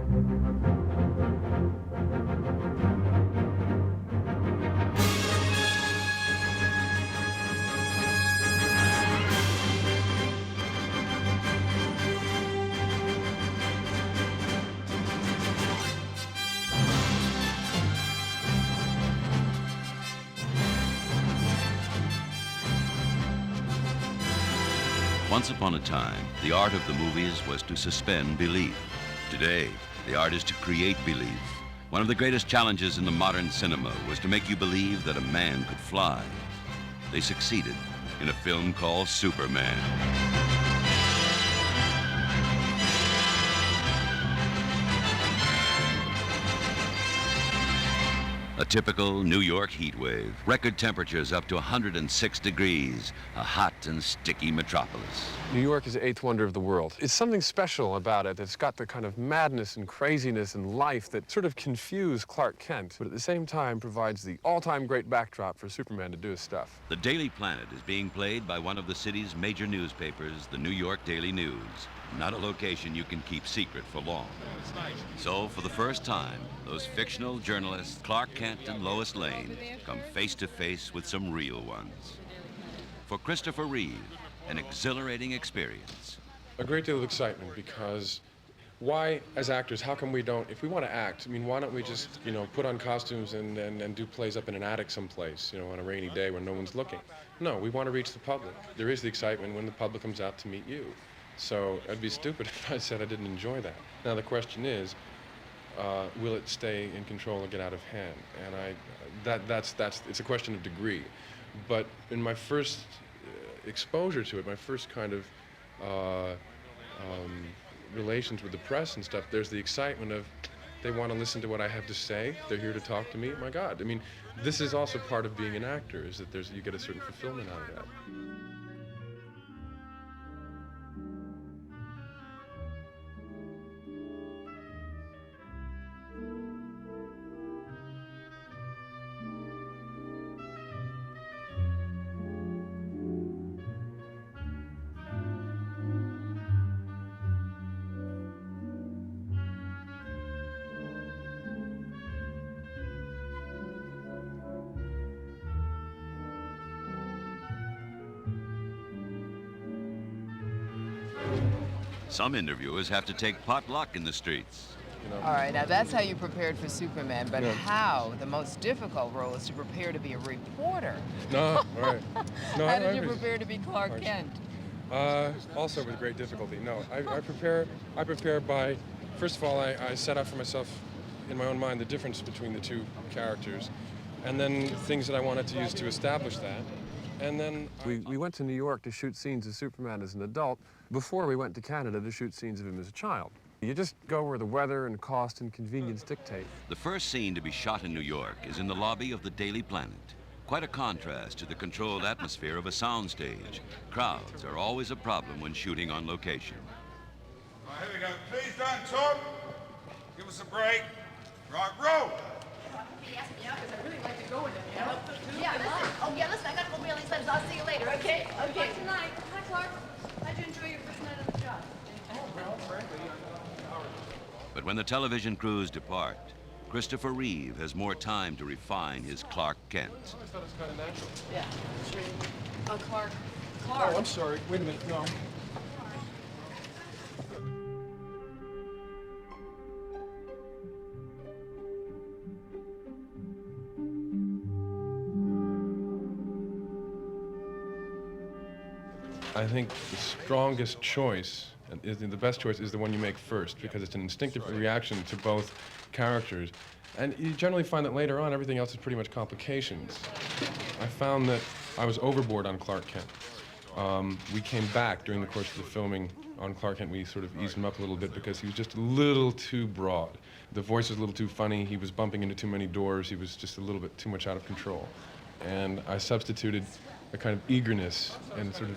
Once upon a time, the art of the movies was to suspend belief. Today, the art is to create belief. One of the greatest challenges in the modern cinema was to make you believe that a man could fly. They succeeded in a film called Superman. A typical New York heat wave, record temperatures up to 106 degrees, a hot and sticky metropolis. New York is the eighth wonder of the world. It's something special about it that's got the kind of madness and craziness and life that sort of confuse Clark Kent, but at the same time provides the all-time great backdrop for Superman to do his stuff. The Daily Planet is being played by one of the city's major newspapers, the New York Daily News. Not a location you can keep secret for long. So, for the first time, those fictional journalists, Clark Kent and Lois Lane, come face to face with some real ones. For Christopher Reeve, an exhilarating experience. A great deal of excitement, because why, as actors, how come we don't, if we want to act, I mean, why don't we just, put on costumes and do plays up in an attic someplace, on a rainy day when no one's looking? No, we want to reach the public. There is the excitement when the public comes out to meet you. So I'd be stupid if I said I didn't enjoy that. Now the question is, will it stay in control or get out of hand? And it's a question of degree. But in my first exposure to it, my first kind of relations with the press and stuff, there's the excitement of they want to listen to what I have to say. They're here to talk to me. My God, I mean, this is also part of being an actor, is that you get a certain fulfillment out of that. Some interviewers have to take pot luck in the streets. All right, now that's how you prepared for Superman, but how? The most difficult role is to prepare to be a reporter. No, all right. No, how did you prepare to be Clark Kent? Also with great difficulty. No, I prepare by, first of all, I set out for myself in my own mind the difference between the two characters, and then things that I wanted to use to establish that. And then we went to New York to shoot scenes of Superman as an adult before we went to Canada to shoot scenes of him as a child. You just go where the weather and cost and convenience dictate. The first scene to be shot in New York is in the lobby of the Daily Planet. Quite a contrast to the controlled atmosphere of a soundstage. Crowds are always a problem when shooting on location. Here we go. Please don't talk. Give us a break. Right, roll. He asked me out because I really like to go with him, you know? Yeah, listen. Oh, yeah, listen, I got to go really sense. I'll see you later, okay? Okay. Tonight. Hi, Clark. How'd you enjoy your first night on the job? Oh, well, frankly, But when the television crews depart, Christopher Reeve has more time to refine his Clark Kent. I always thought it was kind of natural. Yeah, sure. Clark. Oh, I'm sorry. Wait a minute. No. I think the strongest choice, and the best choice, is the one you make first, because it's an instinctive reaction to both characters. And you generally find that later on, everything else is pretty much complications. I found that I was overboard on Clark Kent. We came back during the course of the filming on Clark Kent. We sort of eased him up a little bit because he was just a little too broad. The voice was a little too funny. He was bumping into too many doors. He was just a little bit too much out of control. And I substituted a kind of eagerness and sort of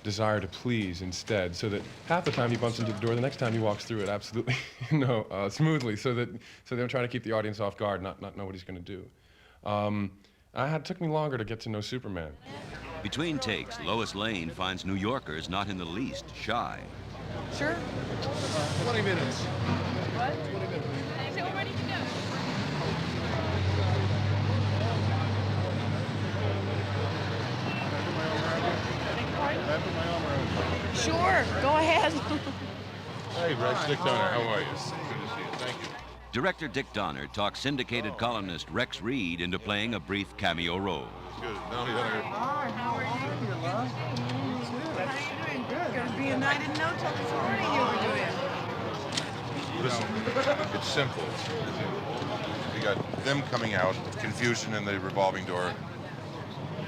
desire to please instead, so that half the time he bumps into the door, the next time he walks through it absolutely smoothly, so they're trying to keep the audience off guard, not know what he's going to do. It took me longer to get to know Superman. Between takes, Lois Lane finds New Yorkers not in the least shy. Sure. 20 minutes. What? I said we're ready to go. Sure, go ahead. Hey, Rex, Dick Donner, how are you? Good to see you. Thank you. Director Dick Donner talks syndicated columnist Rex Reed into playing a brief cameo role. Good. Now you gotta... How are you doing? Good. Gonna be a night I didn't know till this morning you were doing. Listen, it's simple. We got them coming out, confusion in the revolving door.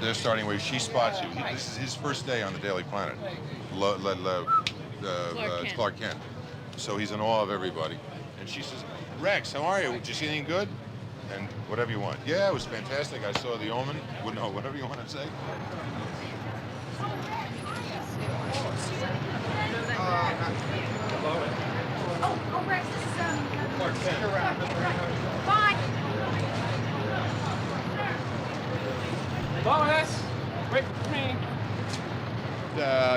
They're starting where she spots you. This is his first day on the Daily Planet. Clark Kent. So he's in awe of everybody. And she says, Rex, how are you? Did you see anything good? And whatever you want. Yeah, it was fantastic. I saw The Omen. Well, no, whatever you want to say. Oh, Rex, this is Clark Kent. Bye. Lois, wait for me.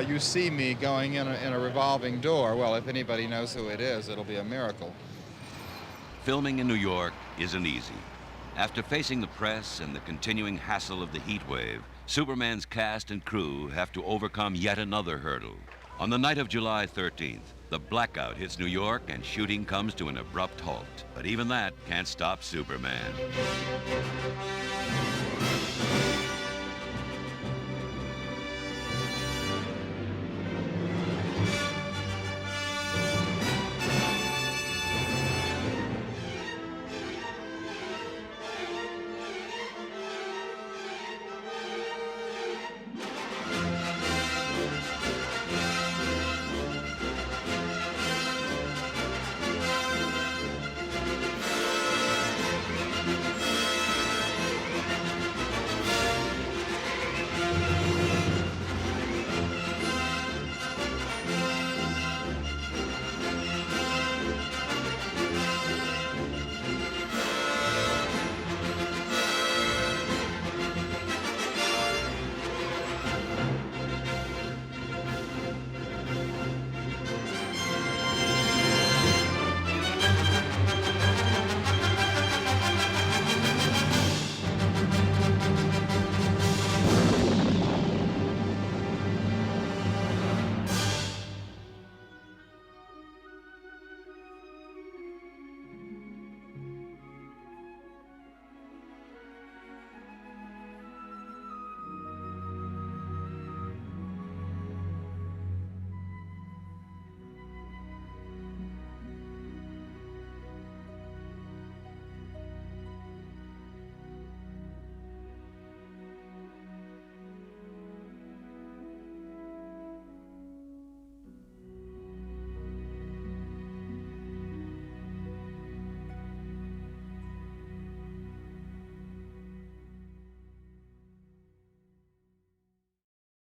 You see me going in a revolving door. Well, if anybody knows who it is, it'll be a miracle. Filming in New York isn't easy. After facing the press and the continuing hassle of the heat wave, Superman's cast and crew have to overcome yet another hurdle. On the night of July 13th, the blackout hits New York and shooting comes to an abrupt halt. But even that can't stop Superman.